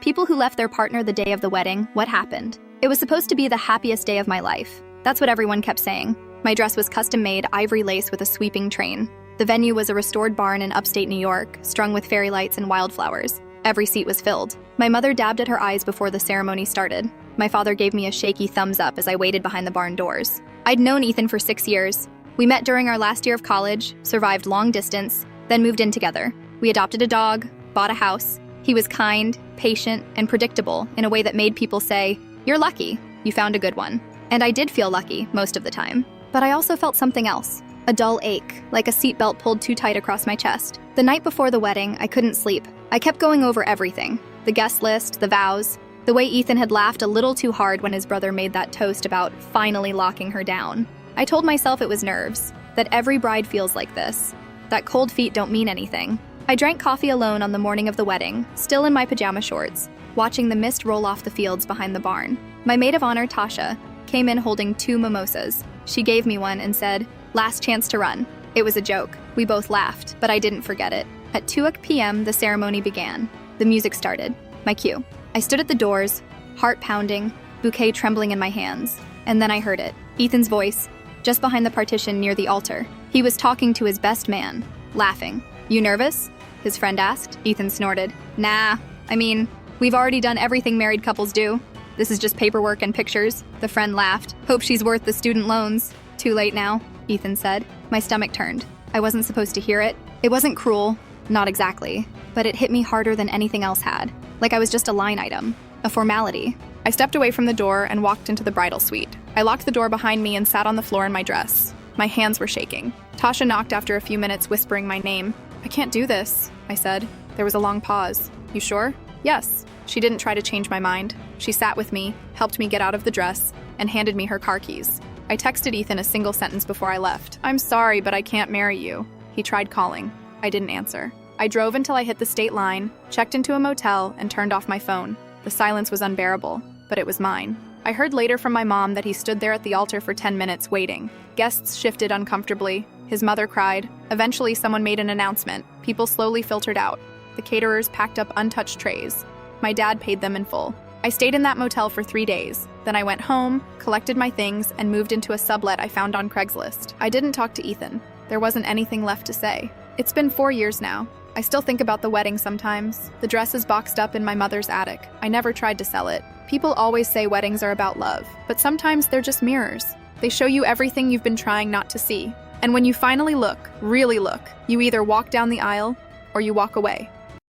People who left their partner the day of the wedding, what happened? It was supposed to be the happiest day of my life. That's what everyone kept saying. My dress was custom-made ivory lace with a sweeping train. The venue was a restored barn in upstate New York, strung with fairy lights and wildflowers. Every seat was filled. My mother dabbed at her eyes before the ceremony started. My father gave me a shaky thumbs up as I waited behind the barn doors. I'd known Ethan for 6 years. We met during our last year of college, survived long distance, then moved in together. We adopted a dog, bought a house. He was kind, patient, and predictable in a way that made people say, "You're lucky, you found a good one." And I did feel lucky most of the time. But I also felt something else. A dull ache, like a seatbelt pulled too tight across my chest. The night before the wedding, I couldn't sleep. I kept going over everything. The guest list, the vows, the way Ethan had laughed a little too hard when his brother made that toast about finally locking her down. I told myself it was nerves, that every bride feels like this, that cold feet don't mean anything. I drank coffee alone on the morning of the wedding, still in my pajama shorts, watching the mist roll off the fields behind the barn. My maid of honor, Tasha, came in holding 2 mimosas. She gave me one and said, "Last chance to run." It was a joke. We both laughed, but I didn't forget it. At 2 p.m., the ceremony began. The music started. My cue. I stood at the doors, heart pounding, bouquet trembling in my hands. And then I heard it. Ethan's voice, just behind the partition near the altar. He was talking to his best man, laughing. "You nervous?" his friend asked. Ethan snorted. "Nah, I mean, we've already done everything married couples do. This is just paperwork and pictures." The friend laughed. "Hope she's worth the student loans." "Too late now," Ethan said. My stomach turned. I wasn't supposed to hear it. It wasn't cruel, not exactly, but it hit me harder than anything else had. Like I was just a line item, a formality. I stepped away from the door and walked into the bridal suite. I locked the door behind me and sat on the floor in my dress. My hands were shaking. Tasha knocked after a few minutes, whispering my name. "I can't do this," I said. There was a long pause. "You sure?" "Yes." She didn't try to change my mind. She sat with me, helped me get out of the dress, and handed me her car keys. I texted Ethan a single sentence before I left. "I'm sorry, but I can't marry you." He tried calling. I didn't answer. I drove until I hit the state line, checked into a motel, and turned off my phone. The silence was unbearable, but it was mine. I heard later from my mom that he stood there at the altar for 10 minutes waiting. Guests shifted uncomfortably. His mother cried. Eventually, someone made an announcement. People slowly filtered out. The caterers packed up untouched trays. My dad paid them in full. I stayed in that motel for 3 days. Then I went home, collected my things, and moved into a sublet I found on Craigslist. I didn't talk to Ethan. There wasn't anything left to say. It's been 4 years now. I still think about the wedding sometimes. The dress is boxed up in my mother's attic. I never tried to sell it. People always say weddings are about love, but sometimes they're just mirrors. They show you everything you've been trying not to see. And when you finally look, really look, you either walk down the aisle or you walk away.